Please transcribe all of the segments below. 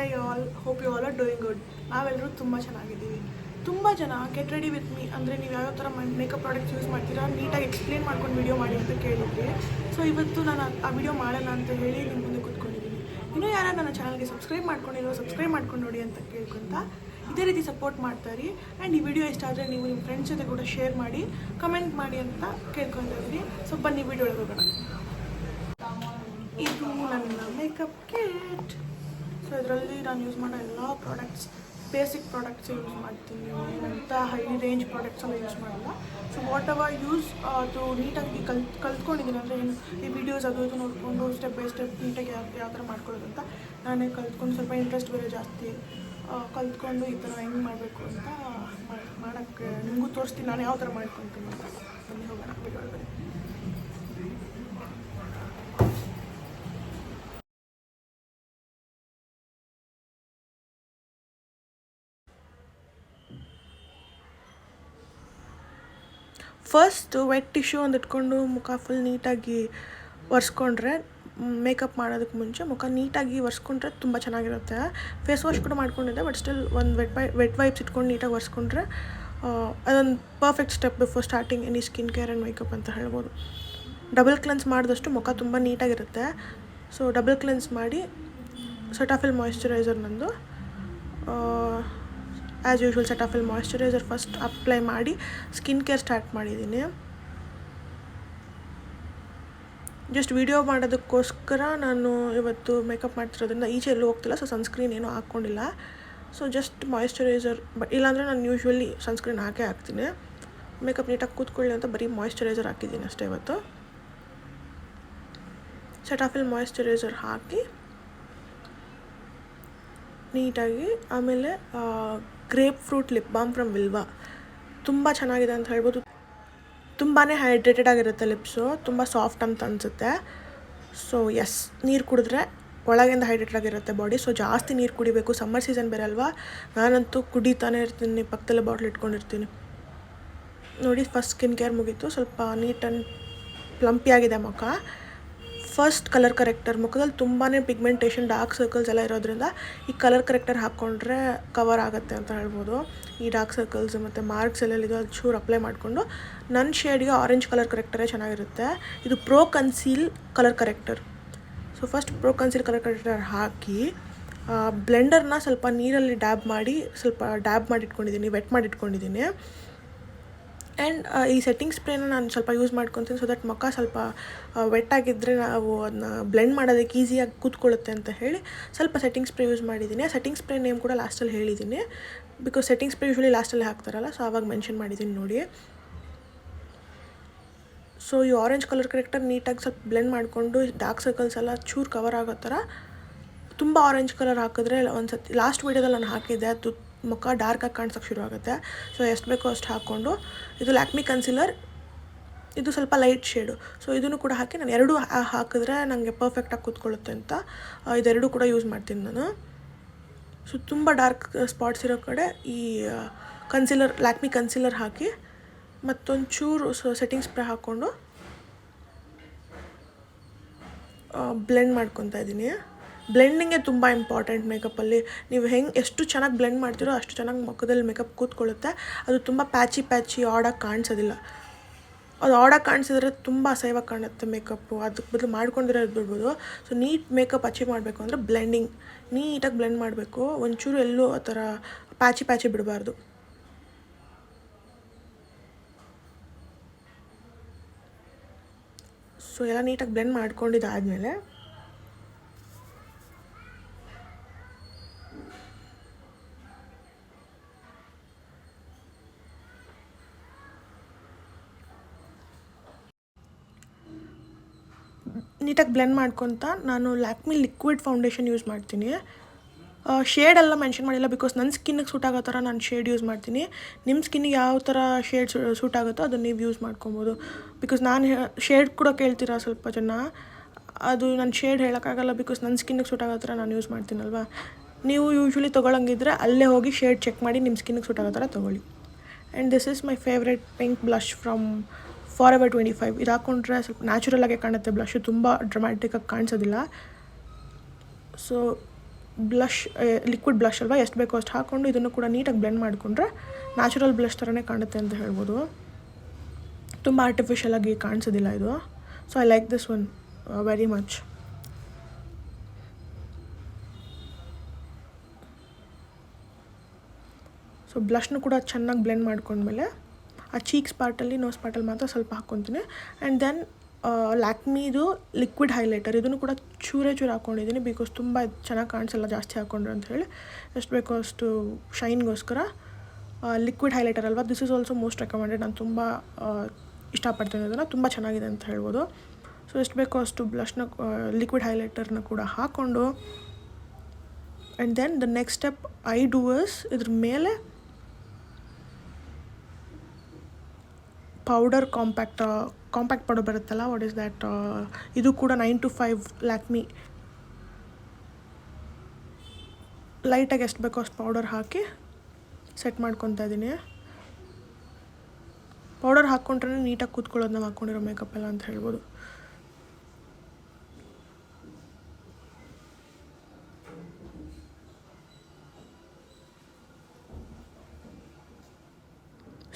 Hi all, hope you all are doing good. ನಾವೆಲ್ಲರೂ ತುಂಬ ಚೆನ್ನಾಗಿದ್ದೀವಿ. ತುಂಬ ಜನ ಗೆಟ್ ರೆಡಿ ವಿತ್ ಮೀ ಅಂದರೆ ನೀವು ಯಾವ ಥರ ಮೇಕಪ್ ಪ್ರಾಡಕ್ಟ್ಸ್ ಯೂಸ್ ಮಾಡ್ತೀರಾ ನೀಟಾಗಿ ಎಕ್ಸ್ಪ್ಲೇನ್ ಮಾಡ್ಕೊಂಡು ವಿಡಿಯೋ ಮಾಡಿ ಅಂತ ಕೇಳಿದ್ವಿ. ಸೊ ಇವತ್ತು ನಾನು ಆ ವಿಡಿಯೋ ಮಾಡೋಣ ಅಂತ ಹೇಳಿ ನಿಮ್ಮ ಮುಂದೆ ಕೂತ್ಕೊಂಡಿದ್ದೀನಿ. ಇನ್ನೂ ಯಾರು ನನ್ನ ಚಾನಲ್ಗೆ ಸಬ್ಸ್ಕ್ರೈಬ್ ಮಾಡ್ಕೊಂಡು ನೋಡಿ ಅಂತ ಕೇಳ್ಕೊತ ಇದೇ ರೀತಿ ಸಪೋರ್ಟ್ ಮಾಡ್ತಾರೆ. ಆ್ಯಂಡ್ ಈ ವಿಡಿಯೋ ಇಷ್ಟ ಆದರೆ ನೀವು ನಿಮ್ಮ ಫ್ರೆಂಡ್ಸ್ ಜೊತೆ ಕೂಡ ಶೇರ್ ಮಾಡಿ, ಕಮೆಂಟ್ ಮಾಡಿ ಅಂತ ಕೇಳ್ಕೊತಾ ಇದ್ದೀನಿ. ಸೊ ಬನ್ನಿ ವಿಡಿಯೋ ಒಳಗೆ ಹೋಗೋಣ. ಇದು ನನ್ನ ಮೇಕಪ್ ಕಿಟ್. ಸೊ ಇದರಲ್ಲಿ ನಾನು ಯೂಸ್ ಮಾಡೋ ಎಲ್ಲ ಪ್ರಾಡಕ್ಟ್ಸ್ ಬೇಸಿಕ್ ಪ್ರಾಡಕ್ಟ್ಸ್ ಯೂಸ್ ಮಾಡ್ತೀನಿ, ಅಂತ ಹೈ ರೇಂಜ್ ಪ್ರಾಡಕ್ಟ್ಸ್ ಎಲ್ಲ ಯೂಸ್ ಮಾಡಲ್ಲ. ಸೊ ವಾಟ್ ಎವರ್ ಯೂಸ್ ಅದು ನೀಟಾಗಿ ಕಲ್ತ್ಕೊಂಡಿದ್ದೀನಿ. ಅಂದರೆ ಏನು ಈ ವಿಡಿಯೋಸ್ ಅದು ಇದು ನೋಡಿಕೊಂಡು ಸ್ಟೆಪ್ ಬೈ ಸ್ಟೆಪ್ ನೀಟಾಗಿ ಯಾವ ಥರ ಮಾಡ್ಕೊಳ್ಳೋದು ಅಂತ ನಾನೇ ಕಲ್ತ್ಕೊಂಡು, ಸ್ವಲ್ಪ ಇಂಟ್ರೆಸ್ಟ್ ಬೇರೆ ಜಾಸ್ತಿ ಕಲ್ತ್ಕೊಂಡು ಈ ಥರ ಹೆಂಗೆ ಮಾಡಬೇಕು ಅಂತ ಮಾಡೋಕ್ಕೆ ನಿಮಗೂ ತೋರಿಸ್ತೀನಿ ನಾನು ಯಾವ ಥರ ಮಾಡ್ಕೊತೀನಿ ಅಂತ. ಬನ್ನಿ ಹೋಗೋಣ ವಿಡಿಯೋ ಒಳಗಡೆ. ಫಸ್ಟು ವೆಟ್ ಟಿಶ್ಯೂ ಒಂದು ಇಟ್ಕೊಂಡು ಮುಖ ಫುಲ್ ನೀಟಾಗಿ ಒರೆಸ್ಕೊಂಡ್ರೆ, ಮೇಕಪ್ ಮಾಡೋದಕ್ಕೆ ಮುಂಚೆ ಮುಖ ನೀಟಾಗಿ ಒರೆಸ್ಕೊಂಡ್ರೆ ತುಂಬ ಚೆನ್ನಾಗಿರುತ್ತೆ. ಫೇಸ್ ವಾಶ್ ಕೂಡ ಮಾಡ್ಕೊಂಡಿದ್ದೆ, ಬಟ್ ಸ್ಟಿಲ್ ಒಂದು ವೆಟ್ ವೈಪ್ಸ್ ಇಟ್ಕೊಂಡು ನೀಟಾಗಿ ಒರೆಸ್ಕೊಂಡ್ರೆ ಅದೊಂದು perfect step before starting any skin care and makeup ಅಂತ ಹೇಳ್ಬೋದು. ಡಬಲ್ ಕ್ಲೆನ್ಸ್ ಮಾಡಿದಷ್ಟು ಮುಖ ತುಂಬ ನೀಟಾಗಿರುತ್ತೆ. ಸೊ ಡಬಲ್ ಕ್ಲೆನ್ಸ್ ಮಾಡಿ ಸೆಟಾಫಿಲ್ ಮಾಯಿಶ್ಚರೈಸರ್ ನಂದು as usual Cetaphil moisturiser first apply ಮಾಡಿ ಸ್ಕಿನ್ ಕೇರ್ ಸ್ಟಾರ್ಟ್ ಮಾಡಿದ್ದೀನಿ. ಜಸ್ಟ್ ವಿಡಿಯೋ ಮಾಡೋದಕ್ಕೋಸ್ಕರ ನಾನು ಇವತ್ತು ಮೇಕಪ್ ಮಾಡ್ತಿರೋದ್ರಿಂದ ಈಚೆ ಎಲ್ಲೂ ಹೋಗ್ತಿಲ್ಲ. ಸೊ ಸನ್ಸ್ಕ್ರೀನ್ ಏನೂ ಹಾಕ್ಕೊಂಡಿಲ್ಲ. ಸೊ ಜಸ್ಟ್ ಮಾಯಿಶ್ಚರೈಸರ್, ಬಟ್ ಇಲ್ಲಾಂದರೆ ನಾನು ಯೂಶ್ವಲಿ ಸನ್ಸ್ಕ್ರೀನ್ ಹಾಕ್ತೀನಿ. ಮೇಕಪ್ ನೀಟಾಗಿ ಕೂತ್ಕೊಳ್ಳಿ ಅಂತ ಬರೀ ಮಾಯಿಶ್ಚರೈಸರ್ ಹಾಕಿದ್ದೀನಿ ಅಷ್ಟೇ ಇವತ್ತು. ಸೆಟಾಫಿಲ್ ಮಾಯಿಶ್ಚರೈಸರ್ ಹಾಕಿ ನೀಟಾಗಿ, ಆಮೇಲೆ grapefruit lip balm from Vilvah ತುಂಬ ಚೆನ್ನಾಗಿದೆ ಅಂತ ಹೇಳ್ಬೋದು. ತುಂಬಾ ಹೈಡ್ರೇಟೆಡ್ ಆಗಿರುತ್ತೆ ಲಿಪ್ಸು, ತುಂಬ ಸಾಫ್ಟ್ ಅಂತ ಅನಿಸುತ್ತೆ. ಸೊ ಎಸ್, ನೀರು ಕುಡಿದ್ರೆ ಒಳಗಿಂದ ಹೈಡ್ರೇಟೆಡ್ ಆಗಿರುತ್ತೆ ಬಾಡಿ. ಸೊ ಜಾಸ್ತಿ ನೀರು ಕುಡಿಬೇಕು, ಸಮ್ಮರ್ ಸೀಸನ್ ಬೇರೆ ಅಲ್ವಾ. ನಾನಂತೂ ಕುಡಿತಾನೆ ಇರ್ತೀನಿ, ಪಕ್ಕದಲ್ಲೇ ಬಾಟ್ಲ್ ಇಟ್ಕೊಂಡಿರ್ತೀನಿ. ನೋಡಿ, ಫಸ್ಟ್ ಸ್ಕಿನ್ ಕೇರ್ ಮುಗೀತು. ಸ್ವಲ್ಪ ನೀಟ್ ಆ್ಯಂಡ್ ಪ್ಲಂಪಿ ಆಗಿದೆ ಮುಖ. ಫಸ್ಟ್ ಕಲರ್ ಕರೆಕ್ಟರ್, ಮುಖದಲ್ಲಿ ತುಂಬಾ ಪಿಗ್ಮೆಂಟೇಷನ್, ಡಾರ್ಕ್ ಸರ್ಕಲ್ಸ್ ಎಲ್ಲ ಇರೋದ್ರಿಂದ ಈ ಕಲರ್ ಕರೆಕ್ಟರ್ ಹಾಕ್ಕೊಂಡ್ರೆ ಕವರ್ ಆಗುತ್ತೆ ಅಂತ ಹೇಳ್ಬೋದು. ಈ ಡಾರ್ಕ್ ಸರ್ಕಲ್ಸ್ ಮತ್ತು ಮಾರ್ಕ್ಸ್ ಎಲ್ಲೆಲ್ಲಿದೆ ಅದು ಚೂರು ಅಪ್ಲೈ ಮಾಡಿಕೊಂಡು, ನನ್ನ ಶೇಡ್ಗೆ ಆರೆಂಜ್ ಕಲರ್ ಕರೆಕ್ಟರೇ ಚೆನ್ನಾಗಿರುತ್ತೆ. ಇದು pro conceal colour corrector. So first pro conceal colour corrector ಹಾಕಿ ಬ್ಲೆಂಡರ್ನ ಸ್ವಲ್ಪ ನೀರಲ್ಲಿ ಡ್ಯಾಬ್ ಮಾಡಿ ಇಟ್ಕೊಂಡಿದ್ದೀನಿ, ವೆಟ್ ಮಾಡಿ ಇಟ್ಕೊಂಡಿದ್ದೀನಿ. ಆ್ಯಂಡ್ ಈ ಸೆಟ್ಟಿಂಗ್ ಸ್ಪ್ರೇನ ನಾನು ಸ್ವಲ್ಪ ಯೂಸ್ ಮಾಡ್ಕೊತೀನಿ, ಸೊ ದಟ್ ಮುಖ ಸ್ವಲ್ಪ ವೆಟ್ಟಾಗಿದ್ದರೆ ನಾವು ಅದನ್ನ ಬ್ಲೆಂಡ್ ಮಾಡೋದಕ್ಕೆ ಈಸಿಯಾಗಿ ಕೂತ್ಕೊಳ್ಳುತ್ತೆ ಅಂತ ಹೇಳಿ ಸ್ವಲ್ಪ ಸೆಟ್ಟಿಂಗ್ ಸ್ಪ್ರೇ ಯೂಸ್ ಮಾಡಿದ್ದೀನಿ. ಆ ಸೆಟ್ಟಿಂಗ್ ಸ್ಪ್ರೇ ನೇಮ್ ಕೂಡ ಲಾಸ್ಟಲ್ಲಿ ಹೇಳಿದ್ದೀನಿ, ಬಿಕಾಸ್ ಸೆಟ್ಟಿಂಗ್ ಸ್ಪ್ರೇ ಯೂಶ್ವಲಿ ಲಾಸ್ಟಲ್ಲಿ ಹಾಕ್ತಾರಲ್ಲ, ಸೊ ಆವಾಗ ಮೆನ್ಷನ್ ಮಾಡಿದ್ದೀನಿ ನೋಡಿ. ಸೊ ಈ ಆರೆಂಜ್ ಕಲರ್ ಕರೆಕ್ಟರ್ ನೀಟಾಗಿ ಸ್ವಲ್ಪ ಬ್ಲೆಂಡ್ ಮಾಡಿಕೊಂಡು ಡಾರ್ಕ್ ಸರ್ಕಲ್ಸ್ ಎಲ್ಲ ಚೂರು ಕವರ್ ಆಗೋ ಥರ. ತುಂಬ ಆರೆಂಜ್ ಕಲರ್ ಹಾಕಿದ್ರೆ ಒಂದು ಸತಿ ಲಾಸ್ಟ್ ವೀಡಿಯೋದಲ್ಲಿ ನಾನು ಹಾಕಿದ್ದೆ, ಅದು ಮುಖ ಡಾರ್ಕಾಗಿ ಕಾಣಿಸೋಕ್ಕೆ ಶುರು ಆಗುತ್ತೆ. ಸೊ ಎಷ್ಟು ಬೇಕೋ ಅಷ್ಟು ಹಾಕ್ಕೊಂಡು, ಇದು ಲ್ಯಾಕ್ಮಿ ಕನ್ಸಿಲರ್, ಇದು ಸ್ವಲ್ಪ ಲೈಟ್ ಶೇಡು. ಸೊ ಇದನ್ನು ಕೂಡ ಹಾಕಿ ನಾನು ಎರಡೂ ಹಾಕಿದ್ರೆ ನನಗೆ ಪರ್ಫೆಕ್ಟಾಗಿ ಕೂತ್ಕೊಳ್ಳುತ್ತೆ ಅಂತ ಇದೆರಡೂ ಕೂಡ ಯೂಸ್ ಮಾಡ್ತೀನಿ ನಾನು. ಸೊ ತುಂಬ ಡಾರ್ಕ್ ಸ್ಪಾಟ್ಸ್ ಇರೋ ಕಡೆ ಈ ಲ್ಯಾಕ್ಮಿ ಕನ್ಸಿಲರ್ ಹಾಕಿ ಮತ್ತೊಂದು ಚೂರು ಸೆಟ್ಟಿಂಗ್ ಸ್ಪ್ರೇ ಹಾಕ್ಕೊಂಡು ಬ್ಲೆಂಡ್ ಮಾಡ್ಕೊತಾ ಇದ್ದೀನಿ. ಬ್ಲೆಂಡಿಂಗೇ ತುಂಬ ಇಂಪಾರ್ಟೆಂಟ್ ಮೇಕಪ್ಪಲ್ಲಿ. ನೀವು ಎಷ್ಟು ಚೆನ್ನಾಗಿ ಬ್ಲೆಂಡ್ ಮಾಡ್ತೀರೋ ಅಷ್ಟು ಚೆನ್ನಾಗಿ ಮುಖದಲ್ಲಿ ಮೇಕಪ್ ಕೂತ್ಕೊಳ್ಳುತ್ತೆ. ಅದು ತುಂಬ ಪ್ಯಾಚಿ ಆಡಾಗಿ ಕಾಣಿಸೋದಿಲ್ಲ. ಅದು ಆಡಾಗಿ ಕಾಣಿಸಿದ್ರೆ ತುಂಬ ಅಸಹ್ಯವಾಗಿ ಕಾಣುತ್ತೆ ಮೇಕಪ್ಪು. ಅದಕ್ಕೆ ಬದಲು ಮಾಡ್ಕೊಂಡಿರೋದು ಬಿಡ್ಬೋದು. ಸೊ ನೀಟ್ ಮೇಕಪ್ ಅಚೀವ್ ಮಾಡಬೇಕು ಅಂದರೆ ಬ್ಲೆಂಡಿಂಗ್ ನೀಟಾಗಿ ಬ್ಲೆಂಡ್ ಮಾಡಬೇಕು. ಒಂಚೂರು ಎಲ್ಲೂ ಆ ಥರ ಪ್ಯಾಚಿ ಬಿಡಬಾರ್ದು. ಸೊ ಎಲ್ಲ ನೀಟಾಗಿ ಬ್ಲೆಂಡ್ ಮಾಡ್ಕೊಂಡಿದ್ದಾದಮೇಲೆ ನೀಟಾಗಿ ಬ್ಲೆಂಡ್ ಮಾಡ್ಕೊತ ನಾನು ಲ್ಯಾಕ್ಮಿ ಲಿಕ್ವಿಡ್ ಫೌಂಡೇಶನ್ ಯೂಸ್ ಮಾಡ್ತೀನಿ. ಶೇಡೆಲ್ಲ ಮೆನ್ಷನ್ ಮಾಡಿಲ್ಲ, ಬಿಕಾಸ್ ನನ್ನ ಸ್ಕಿನ್ನಿಗೆ ಸೂಟ್ ಆಗೋ ಥರ ನಾನು ಶೇಡ್ ಯೂಸ್ ಮಾಡ್ತೀನಿ. ನಿಮ್ಮ ಸ್ಕಿನ್ನಿಗೆ ಯಾವ ಥರ ಶೇಡ್ ಸೂಟ್ ಆಗುತ್ತೋ ಅದನ್ನು ನೀವು ಯೂಸ್ ಮಾಡ್ಕೊಬೋದು. ಬಿಕಾಸ್ ನಾನು ಶೇಡ್ ಕೂಡ ಕೇಳ್ತೀರಾ ಸ್ವಲ್ಪ ಜನ, ಅದು ನನ್ನ ಶೇಡ್ ಹೇಳೋಕ್ಕಾಗಲ್ಲ, ಬಿಕಾಸ್ ನನ್ನ ಸ್ಕಿನ್ನಿಗೆ ಸೂಟ್ ಆಗೋ ಥರ ನಾನು ಯೂಸ್ ಮಾಡ್ತೀನಲ್ವ. ನೀವು ಯೂಶ್ವಲಿ ತೊಗೊಳಂಗಿದ್ರೆ ಅಲ್ಲೇ ಹೋಗಿ ಶೇಡ್ ಚೆಕ್ ಮಾಡಿ ನಿಮ್ಮ ಸ್ಕಿನ್ನಿಗೆ ಸೂಟ್ ಆಗೋ ಥರ ತೊಗೊಳ್ಳಿ. And this is my favourite pink blush from forever 25. ಇದು ಹಾಕ್ಕೊಂಡ್ರೆ ಸ್ವಲ್ಪ ನ್ಯಾಚುರಲಾಗೆ ಕಾಣುತ್ತೆ ಬ್ಲಷು, ತುಂಬ ಡ್ರಮ್ಯಾಟಿಕ್ಕಾಗಿ ಕಾಣಿಸೋದಿಲ್ಲ. ಸೊ ಬ್ಲಷ್ ಲಿಕ್ವಿಡ್ ಬ್ಲಷ್ ಅಲ್ವಾ, ಎಷ್ಟು ಬೇಕೋ ಅಷ್ಟು ಹಾಕ್ಕೊಂಡು ಇದನ್ನು ಕೂಡ ನೀಟಾಗಿ ಬ್ಲೆಂಡ್ ಮಾಡಿಕೊಂಡ್ರೆ ನ್ಯಾಚುರಲ್ ಬ್ಲಷ್ ಥರನೇ ಕಾಣುತ್ತೆ ಅಂತ ಹೇಳ್ಬೋದು. ತುಂಬ ಆರ್ಟಿಫಿಷಿಯಲಾಗಿ ಕಾಣಿಸೋದಿಲ್ಲ ಇದು. So I like this one very much. So ಬ್ಲಷ್ನು ಕೂಡ ಚೆನ್ನಾಗಿ ಬ್ಲೆಂಡ್ ಮಾಡ್ಕೊಂಡ್ಮೇಲೆ ಆ ಚೀಕ್ಸ್ ಪಾರ್ಟಲ್ಲಿ, ನೋಸ್ ಪಾರ್ಟಲ್ಲಿ ಮಾತ್ರ ಸ್ವಲ್ಪ ಹಾಕ್ಕೊತೀನಿ. ಆ್ಯಂಡ್ ದೆನ್ ಲ್ಯಾಕ್ಮಿದು ಲಿಕ್ವಿಡ್ ಹೈಲೈಟರ್, ಇದನ್ನು ಕೂಡ ಚೂರೇ ಹಾಕ್ಕೊಂಡಿದ್ದೀನಿ, ಬಿಕಾಸ್ ತುಂಬ ಚೆನ್ನಾಗಿ ಕಾಣಿಸಲ್ಲ ಜಾಸ್ತಿ ಹಾಕ್ಕೊಂಡ್ರೆ ಅಂತ ಹೇಳಿ. ಎಷ್ಟು ಬೇಕೋ ಅಷ್ಟು ಶೈನ್ಗೋಸ್ಕರ ಲಿಕ್ವಿಡ್ ಹೈಲೈಟರ್ ಅಲ್ವಾ, this is also most recommended. ನಾನು ತುಂಬ ಇಷ್ಟಪಡ್ತೀನಿ ಇದನ್ನು, ತುಂಬ ಚೆನ್ನಾಗಿದೆ ಅಂತ ಹೇಳ್ಬೋದು. ಸೊ ಎಷ್ಟು ಬೇಕೋ ಅಷ್ಟು ಬ್ಲಷ್ನ ಲಿಕ್ವಿಡ್ ಹೈಲೈಟರ್ನ ಕೂಡ ಹಾಕ್ಕೊಂಡು, and then the next step I do is ಇದ್ರ ಮೇಲೆ ಕಾಂಪ್ಯಾಕ್ಟ್ ಪೌಡರ್ ಬರುತ್ತಲ್ಲ, ವಾಟ್ ಈಸ್ ದ್ಯಾಟ್, ಇದು ಕೂಡ 9 to 5 ಲ್ಯಾಕ್ಮಿ. ಲೈಟಾಗಿ ಎಷ್ಟು ಬೇಕೋ ಅಷ್ಟು ಪೌಡರ್ ಹಾಕಿ ಸೆಟ್ ಮಾಡ್ಕೊತಾ ಇದ್ದೀನಿ. ಪೌಡರ್ ಹಾಕ್ಕೊಂಡ್ರೆ ನೀಟಾಗಿ ಕೂತ್ಕೊಳ್ಳೋದು ನಾವು ಹಾಕ್ಕೊಂಡಿರೋ ಮೇಕಪ್ ಎಲ್ಲ ಅಂತ ಹೇಳ್ಬೋದು.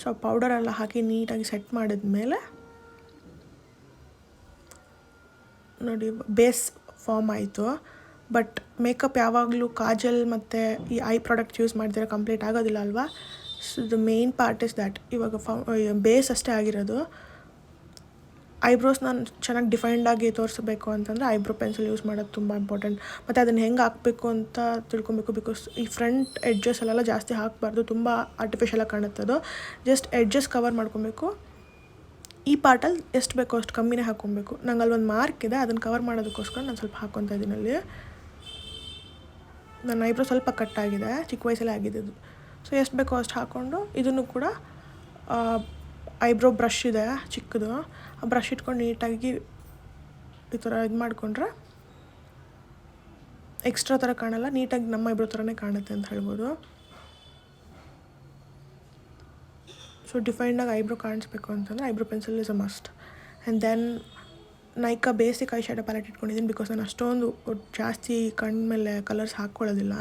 ಸೊ ಪೌಡರೆಲ್ಲ ಹಾಕಿ ನೀಟಾಗಿ ಸೆಟ್ ಮಾಡಿದ್ಮೇಲೆ ನೋಡಿ ಬೇಸ್ ಫಾರ್ಮ್ ಆಯಿತು. ಬಟ್ ಮೇಕಪ್ ಯಾವಾಗಲೂ ಕಾಜಲ್ ಮತ್ತು ಈ ಐ ಪ್ರಾಡಕ್ಟ್ ಯೂಸ್ ಮಾಡಿದ್ರೆ ಕಂಪ್ಲೀಟ್ ಆಗೋದಿಲ್ಲ ಅಲ್ವಾ. So the main part is that ಇವಾಗ ಬೇಸ್ ಅಷ್ಟೇ ಆಗಿರೋದು. ಐಬ್ರೋಸ್ ನಾನು ಚೆನ್ನಾಗಿ ಡಿಫೈನ್ಡಾಗಿ ತೋರಿಸಬೇಕು ಅಂತಂದರೆ ಐಬ್ರೋ ಪೆನ್ಸಿಲ್ ಯೂಸ್ ಮಾಡೋದು ತುಂಬ ಇಂಪಾರ್ಟೆಂಟ್. ಮತ್ತು ಅದನ್ನು ಹೆಂಗೆ ಹಾಕಬೇಕು ಅಂತ ತಿಳ್ಕೊಬೇಕು, ಬಿಕಾಸ್ ಈ ಫ್ರಂಟ್ ಎಡ್ಜಸ್ಸಲ್ಲೆಲ್ಲ ಜಾಸ್ತಿ ಹಾಕಬಾರ್ದು, ತುಂಬ ಆರ್ಟಿಫಿಷಿಯಲಾಗಿ ಕಾಣುತ್ತೆ ಅದು. ಜಸ್ಟ್ ಎಡ್ಜಸ್ ಕವರ್ ಮಾಡ್ಕೊಬೇಕು. ಈ ಪಾರ್ಟಲ್ಲಿ ಎಷ್ಟು ಬೇಕೋ ಅಷ್ಟು ಕಮ್ಮಿನೇ ಹಾಕ್ಕೊಬೇಕು. ನಂಗೆ ಅಲ್ಲೊಂದು ಮಾರ್ಕ್ ಇದೆ, ಅದನ್ನು ಕವರ್ ಮಾಡೋದಕ್ಕೋಸ್ಕರ ನಾನು ಸ್ವಲ್ಪ ಹಾಕ್ಕೊತಾ ಇದ್ದೀನಿ ಅಲ್ಲಿ. ನನ್ನ ಐಬ್ರೋ ಸ್ವಲ್ಪ ಕಟ್ಟಾಗಿದೆ, ಚಿಕ್ಕ ವಯಸ್ಸಲ್ಲೇ ಆಗಿದ್ದು. ಸೊ ಎಷ್ಟು ಬೇಕೋ ಅಷ್ಟು ಹಾಕ್ಕೊಂಡು ಇದನ್ನು ಕೂಡ ಐಬ್ರೋ ಬ್ರಷ್ ಇದೆ ಚಿಕ್ಕದು, ಆ ಬ್ರಷ್ ಇಟ್ಕೊಂಡು ನೀಟಾಗಿ ಈ ಥರ ಇದು ಮಾಡಿಕೊಂಡ್ರೆ ಎಕ್ಸ್ಟ್ರಾ ಥರ ಕಾಣಲ್ಲ, ನೀಟಾಗಿ ನಮ್ಮ ಐಬ್ರೋ ಥರನೇ ಕಾಣುತ್ತೆ ಅಂತ ಹೇಳ್ಬೋದು. ಸೊ ಡಿಫೈನ್ಡಾಗಿ ಐಬ್ರೋ ಕಾಣಿಸ್ಬೇಕು ಅಂತಂದರೆ eyebrow pencil is a must. And then Nykaa basic eye shadow palette ಇಟ್ಕೊಂಡಿದ್ದೀನಿ, ಬಿಕಾಸ್ ನಾನು ಅಷ್ಟೊಂದು ಜಾಸ್ತಿ ಕಣ್ಣು ಮೇಲೆ ಕಲರ್ಸ್ ಹಾಕ್ಕೊಳ್ಳೋದಿಲ್ಲ.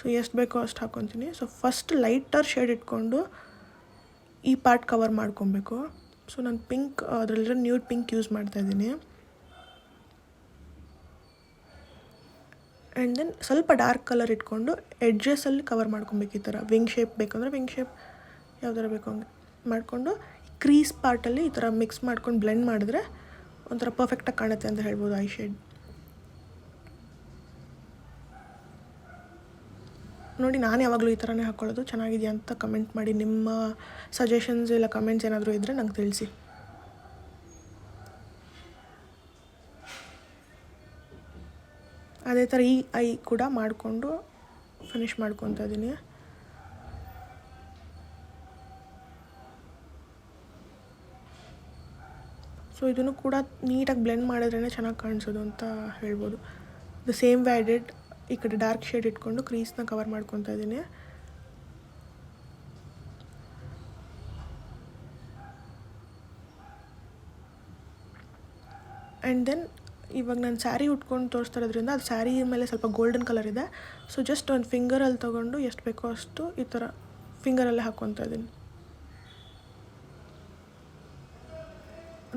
ಸೊ ಎಷ್ಟು ಬೇಕೋ ಅಷ್ಟು ಹಾಕ್ಕೊತೀನಿ. ಸೊ ಫಸ್ಟ್ ಲೈಟರ್ ಶೇಡ್ ಇಟ್ಕೊಂಡು ಈ ಪಾರ್ಟ್ ಕವರ್ ಮಾಡ್ಕೊಬೇಕು. ಸೊ ನಾನು ಪಿಂಕ್, ಅದರಲ್ಲಿರೋ ನ್ಯೂಡ್ ಪಿಂಕ್ ಯೂಸ್ ಮಾಡ್ತಾಯಿದ್ದೀನಿ. ಆ್ಯಂಡ್ ದೆನ್ ಸ್ವಲ್ಪ ಡಾರ್ಕ್ ಕಲರ್ ಇಟ್ಕೊಂಡು ಎಡ್ಜಸ್ಸಲ್ಲಿ ಕವರ್ ಮಾಡ್ಕೊಬೇಕು. ಈ ಥರ ವಿಂಗ್ ಶೇಪ್ ಬೇಕಂದರೆ ವಿಂಗ್ ಶೇಪ್ ಯಾವ ಥರ ಬೇಕು ಹಂಗೆ ಮಾಡಿಕೊಂಡು ಕ್ರೀಸ್ ಪಾರ್ಟಲ್ಲಿ ಈ ಥರ ಮಿಕ್ಸ್ ಮಾಡ್ಕೊಂಡು ಬ್ಲೆಂಡ್ ಮಾಡಿದ್ರೆ ಒಂಥರ ಪರ್ಫೆಕ್ಟಾಗಿ ಕಾಣುತ್ತೆ ಅಂತ ಹೇಳ್ಬೋದು ಐ ಶೇಡ್. ನೋಡಿ ನಾನು ಯಾವಾಗಲೂ ಈ ಥರನೇ ಹಾಕ್ಕೊಳ್ಳೋದು. ಚೆನ್ನಾಗಿದೆಯಾ ಅಂತ ಕಮೆಂಟ್ ಮಾಡಿ. ನಿಮ್ಮ ಸಜೆಷನ್ಸ್ ಇಲ್ಲ ಕಮೆಂಟ್ಸ್ ಏನಾದರೂ ಇದ್ದರೆ ನಂಗೆ ತಿಳಿಸಿ. ಅದೇ ಥರ ಈ ಐ ಕೂಡ ಮಾಡಿಕೊಂಡು ಫಿನಿಷ್ ಮಾಡ್ಕೊತಾ ಇದ್ದೀನಿ. ಸೊ ಇದನ್ನು ಕೂಡ ನೀಟಾಗಿ ಬ್ಲೆಂಡ್ ಮಾಡಿದ್ರೇ ಚೆನ್ನಾಗಿ ಕಾಣಿಸೋದು ಅಂತ ಹೇಳ್ಬೋದು. The same way I did. ಈ ಕಡೆ ಡಾರ್ಕ್ ಶೇಡ್ ಇಟ್ಕೊಂಡು ಕ್ರೀಸ್ನ ಕವರ್ ಮಾಡ್ಕೊತಾ ಇದ್ದೀನಿ. ಆ್ಯಂಡ್ ದೆನ್ ಇವಾಗ ನಾನು ಸ್ಯಾರಿ ಉಟ್ಕೊಂಡು ತೋರಿಸ್ತಾ ಇರೋದ್ರಿಂದ ಅದು ಸ್ಯಾರಿ ಮೇಲೆ ಸ್ವಲ್ಪ ಗೋಲ್ಡನ್ ಕಲರ್ ಇದೆ. ಸೊ ಜಸ್ಟ್ ಒಂದು ಫಿಂಗರಲ್ಲಿ ತೊಗೊಂಡು ಎಷ್ಟು ಬೇಕೋ ಅಷ್ಟು ಈ ಥರ ಫಿಂಗರಲ್ಲೇ ಹಾಕ್ಕೊತಾ ಇದ್ದೀನಿ.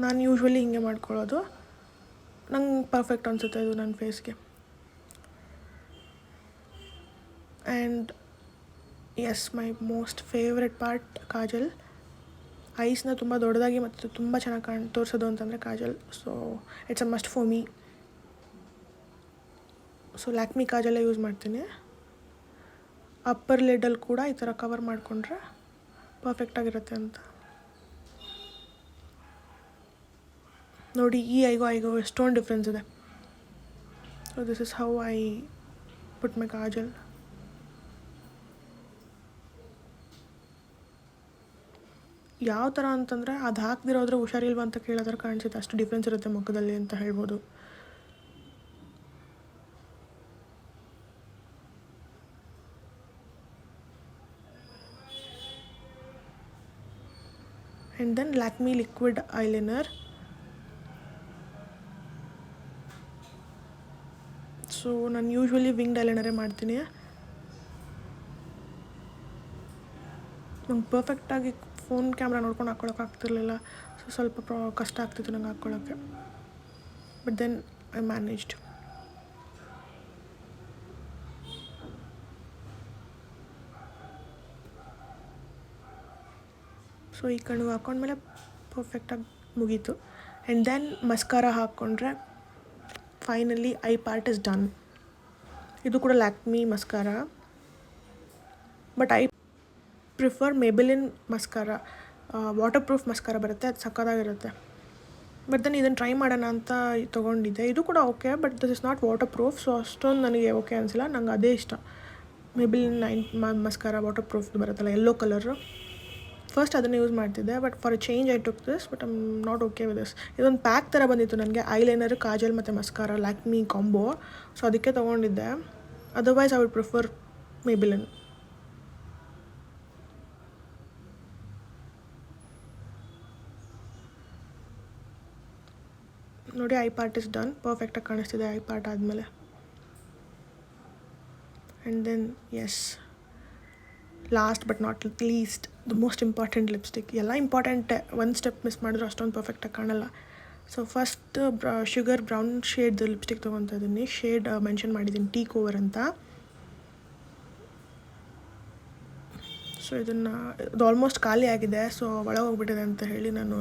ನಾನು ಯೂಶ್ವಲಿ ಹಿಂಗೆ ಮಾಡ್ಕೊಳ್ಳೋದು, ನಂಗೆ ಪರ್ಫೆಕ್ಟ್ ಅನಿಸುತ್ತೆ ಇದು ನನ್ನ ಫೇಸ್ಗೆ. And yes, my most favourite part kajal. ಐಸ್ನ ತುಂಬ ದೊಡ್ಡದಾಗಿ ಮತ್ತು ತುಂಬ ಚೆನ್ನಾಗಿ ತೋರಿಸೋದು ಅಂತಂದರೆ kajal. So it's a must for me. So Lakme ಕಾಜಲ್ಲೇ ಯೂಸ್ ಮಾಡ್ತೀನಿ. ಅಪ್ಪರ್ ಲಿಡಲ್ಲಿ ಕೂಡ ಈ ಥರ ಕವರ್ ಮಾಡಿಕೊಂಡ್ರೆ ಪರ್ಫೆಕ್ಟಾಗಿರುತ್ತೆ ಅಂತ. ನೋಡಿ ಈ ಐಗೋ ಎಷ್ಟೊಂದು ಡಿಫ್ರೆನ್ಸ್ ಇದೆ. So this is how I put my kajal. ಯಾವ ಥರ ಅಂತಂದರೆ ಅದು ಹಾಕ್ದಿರೋದ್ರೆ ಹುಷಾರಿಲ್ವ ಅಂತ ಕೇಳೋದ್ರ ಕಾಣಿಸುತ್ತೆ, ಅಷ್ಟು ಡಿಫ್ರೆನ್ಸ್ ಇರುತ್ತೆ ಮುಖದಲ್ಲಿ ಅಂತ ಹೇಳ್ಬೋದು. And then Lakme liquid eyeliner. So ನಾನು ಯೂಶ್ವಲಿ ವಿಂಗ್ಡ್ ಐಲೈನರೇ ಮಾಡ್ತೀನಿ. ನಂಗೆ ಪರ್ಫೆಕ್ಟಾಗಿ ಫೋನ್ ಕ್ಯಾಮ್ರಾ ನೋಡ್ಕೊಂಡು ಹಾಕ್ಕೊಳಕ್ಕೆ ಆಗ್ತಿರ್ಲಿಲ್ಲ. ಸೊ ಸ್ವಲ್ಪ ಕಷ್ಟ ಆಗ್ತಿತ್ತು ನಂಗೆ ಹಾಕ್ಕೊಳ್ಳೋಕ್ಕೆ. But then I managed. So ಈ ಕಣ್ಣು ಹಾಕ್ಕೊಂಡ್ಮೇಲೆ ಪರ್ಫೆಕ್ಟಾಗಿ ಮುಗೀತು. ಆ್ಯಂಡ್ ದೆನ್ ಮಸ್ಕಾರ ಹಾಕ್ಕೊಂಡ್ರೆ finally eye part is done. ಇದು ಕೂಡ Lakme mascara, but I prefer Maybelline mascara. Waterproof mascara ಬರುತ್ತೆ, ಅದು ಸಕ್ಕತ್ತಾಗಿರುತ್ತೆ. ಬಟ್ ದೆನ್ ಇದನ್ನು ಟ್ರೈ ಮಾಡೋಣ ಅಂತ ತೊಗೊಂಡಿದ್ದೆ. ಇದು ಕೂಡ okay, but this is not waterproof, so ಅಷ್ಟೊಂದು ನನಗೆ ಓಕೆ ಅನಿಸಿಲ್ಲ. ನಂಗೆ ಅದೇ ಇಷ್ಟ, ಮೇಬೆಲಿನ್ ಮಸ್ಕಾರ ವಾಟರ್ ಪ್ರೂಫ್ದು ಬರುತ್ತಲ್ಲ ಯೆಲ್ಲೋ ಕಲರು. ಫಸ್ಟ್ ಅದನ್ನು ಯೂಸ್ ಮಾಡ್ತಿದ್ದೆ, but for a change I took this, but I'm not okay with this. ಇದೊಂದು ಪ್ಯಾಕ್ ಥರ ಬಂದಿತ್ತು ನನಗೆ, ಐಲೈನರ್, ಕಾಜಲ್ ಮತ್ತು ಮಸ್ಕಾರ ಲ್ಯಾಕ್ಮಿ ಕಾಂಬೋ. ಸೊ ಅದಕ್ಕೆ ತೊಗೊಂಡಿದ್ದೆ. Otherwise I would prefer Maybelline. ನೋಡಿ, ಐ ಪಾರ್ಟ್ ಇಸ್ ಡನ್. ಪರ್ಫೆಕ್ಟಾಗಿ ಕಾಣಿಸ್ತಿದೆ ಐ ಪಾರ್ಟ್ ಆದಮೇಲೆ. And then yes, last but not least, the most important lipstick. ಎಲ್ಲ ಇಂಪಾರ್ಟೆಂಟೇ, ಒಂದು ಸ್ಟೆಪ್ ಮಿಸ್ ಮಾಡಿದ್ರು ಅಷ್ಟೊಂದು ಪರ್ಫೆಕ್ಟಾಗಿ ಕಾಣಲ್ಲ. ಸೊ ಫಸ್ಟ್ ಶುಗರ್ ಬ್ರೌನ್ ಶೇಡ್ದು ಲಿಪ್ಸ್ಟಿಕ್ ತೊಗೊತಾ ಇದ್ದೀನಿ. ಶೇಡ್ ಮೆನ್ಷನ್ ಮಾಡಿದ್ದೀನಿ, ಟೀ ಕೋವರ್ ಅಂತ. ಸೊ ಇದು ಆಲ್ಮೋಸ್ಟ್ ಖಾಲಿ ಆಗಿದೆ, ಸೊ ಒಳಗೆ ಹೋಗ್ಬಿಟ್ಟಿದೆ ಅಂತ ಹೇಳಿ ನಾನು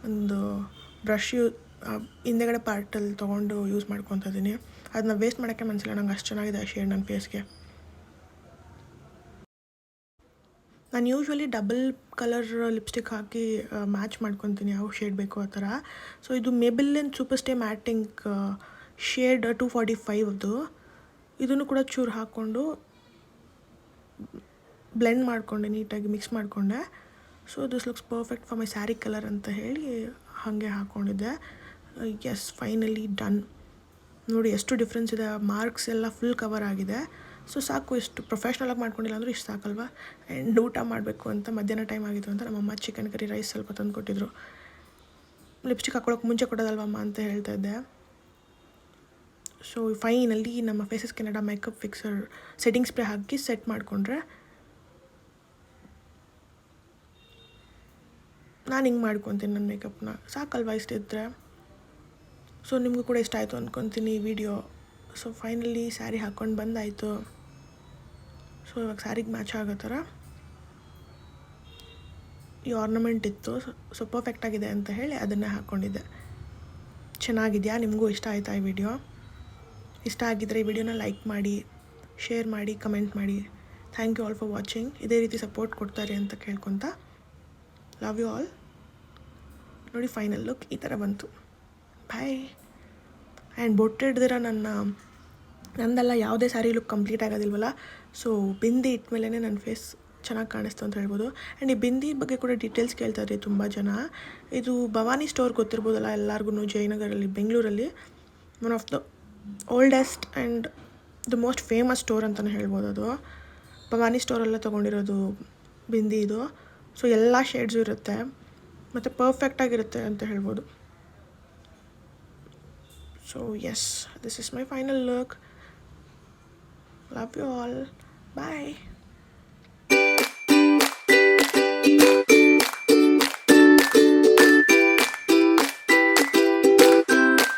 ಒಂದು ಬ್ರಷ್ ಹಿಂದೆಗಡೆ ಪಾರ್ಟಲ್ಲಿ ತೊಗೊಂಡು ಯೂಸ್ ಮಾಡ್ಕೊತಾ ಇದ್ದೀನಿ. ಅದನ್ನ ವೇಸ್ಟ್ ಮಾಡೋಕ್ಕೆ ಮನಸ್ಸಿಲ್ಲ, ನಂಗೆ ಅಷ್ಟು ಚೆನ್ನಾಗಿದೆ ಆ ಶೇಡ್ ನನ್ನ ಫೇಸ್ಗೆ. ನಾನು ಯೂಶ್ವಲಿ ಡಬಲ್ ಕಲರ್ ಲಿಪ್ಸ್ಟಿಕ್ ಹಾಕಿ ಮ್ಯಾಚ್ ಮಾಡ್ಕೊತೀನಿ, ಯಾವ ಶೇಡ್ ಬೇಕೋ ಆ ಥರ. ಸೊ ಇದು ಮೇಬೆಲಿನ್ ಸೂಪರ್ ಸ್ಟೇ ಮ್ಯಾಟಿಂಗ್ ಶೇಡ್ 245 ಇದನ್ನು ಕೂಡ ಚೂರು ಹಾಕ್ಕೊಂಡು ಬ್ಲೆಂಡ್ ಮಾಡಿಕೊಂಡೆ, ನೀಟಾಗಿ ಮಿಕ್ಸ್ ಮಾಡಿಕೊಂಡೆ. So this looks perfect for my sari colour ಅಂತ ಹೇಳಿ ಹಾಗೆ ಹಾಕ್ಕೊಂಡಿದ್ದೆ. S, finally done. ನೋಡಿ ಎಷ್ಟು ಡಿಫ್ರೆನ್ಸ್ ಇದೆ, ಮಾರ್ಕ್ಸ್ ಎಲ್ಲ ಫುಲ್ ಕವರ್ ಆಗಿದೆ. ಸೊ ಸಾಕು, ಇಷ್ಟು ಪ್ರೊಫೆಷ್ನಲಾಗಿ ಮಾಡ್ಕೊಂಡಿಲ್ಲ ಅಂದರೂ ಇಷ್ಟು ಸಾಕಲ್ವಾ. ಆ್ಯಂಡ್ ಊಟ ಮಾಡಬೇಕು ಅಂತ ಮಧ್ಯಾಹ್ನ ಟೈಮ್ ಆಗಿತ್ತು ಅಂತ ನಮ್ಮಮ್ಮ ಚಿಕನ್ ಕರಿ ರೈಸ್ ಸ್ವಲ್ಪ ತಂದು ಕೊಟ್ಟಿದ್ರು. ಲಿಪ್ಸ್ಟಿಕ್ ಹಾಕ್ಕೊಳ್ಳೋಕೆ ಮುಂಚೆ ಕೊಡೋದಲ್ವಮ್ಮ ಅಂತ ಹೇಳ್ತಾ ಇದ್ದೆ. ಸೊ ಫೈನಲಿ ನಮ್ಮ faces Canada makeup fixer setting spray ಹಾಕಿ ಸೆಟ್ ಮಾಡಿಕೊಂಡ್ರೆ ನಾನು ಹಿಂಗೆ ಮಾಡ್ಕೊತೀನಿ ನನ್ನ ಮೇಕಪ್ನ. ಸಾಕಲ್ವಾ ಇಷ್ಟಿದ್ರೆ. ಸೊ ನಿಮಗೂ ಕೂಡ ಇಷ್ಟ ಆಯಿತು ಅಂದ್ಕೊತೀನಿ ಈ ವಿಡಿಯೋ. ಸೊ ಫೈನಲಿ ಸ್ಯಾರಿ ಹಾಕ್ಕೊಂಡು ಬಂದಾಯಿತು. ಸೊ ಇವಾಗ ಸ್ಯಾರಿಗೆ ಮ್ಯಾಚ್ ಆಗೋ ಥರ ಈ ಆರ್ನಮೆಂಟ್ ಇತ್ತು. ಸೊ ಪರ್ಫೆಕ್ಟಾಗಿದೆ ಅಂತ ಹೇಳಿ ಅದನ್ನೇ ಹಾಕ್ಕೊಂಡಿದ್ದೆ. ಚೆನ್ನಾಗಿದೆಯಾ? ನಿಮಗೂ ಇಷ್ಟ ಆಯಿತಾ ಈ ವಿಡಿಯೋ? ಇಷ್ಟ ಆಗಿದ್ದರೆ ಈ ವಿಡಿಯೋನ ಲೈಕ್ ಮಾಡಿ, ಶೇರ್ ಮಾಡಿ, ಕಮೆಂಟ್ ಮಾಡಿ. Thank you all for watching. ಇದೇ ರೀತಿ ಸಪೋರ್ಟ್ ಕೊಡ್ತಾರೆ ಅಂತ ಕೇಳ್ಕೊತಾ, ಲವ್ ಯು ಆಲ್. ನೋಡಿ, ಫೈನಲ್ ಲುಕ್ ಈ ಥರ ಬಂತು. ಬಾಯ್. ಆ್ಯಂಡ್ ಬೊಟ್ಟು ಹಿಡ್ದಿರ ನಂದೆಲ್ಲ ಯಾವುದೇ ಸ್ಯಾರಿ ಲುಕ್ ಕಂಪ್ಲೀಟ್ ಆಗೋದಿಲ್ವಲ್ಲ. ಸೊ ಬಿಂದಿ ಇಟ್ಮೇಲೆ ನನ್ನ ಫೇಸ್ ಚೆನ್ನಾಗಿ ಕಾಣಿಸ್ತು ಅಂತ ಹೇಳ್ಬೋದು. ಆ್ಯಂಡ್ ಈ ಬಿಂದಿ ಬಗ್ಗೆ ಕೂಡ ಡೀಟೇಲ್ಸ್ ಕೇಳ್ತಾರೆ ತುಂಬ ಜನ. ಇದು ಭವಾನಿ ಸ್ಟೋರ್ ಗೊತ್ತಿರ್ಬೋದಲ್ಲ ಎಲ್ಲರಿಗೂ, ಜಯನಗರಲ್ಲಿ, ಬೆಂಗಳೂರಲ್ಲಿ. One of the oldest and the most famous store ಅಂತಲೇ ಹೇಳ್ಬೋದು. ಅದು ಭವಾನಿ ಸ್ಟೋರಲ್ಲೇ ತೊಗೊಂಡಿರೋದು ಬಿಂದಿ ಇದು. ಸೊ ಎಲ್ಲ ಶೇಡ್ಸು ಇರುತ್ತೆ ಮತ್ತು ಪರ್ಫೆಕ್ಟಾಗಿರುತ್ತೆ ಅಂತ ಹೇಳ್ಬೋದು. So yes, this is my final look. Love you all. Bye.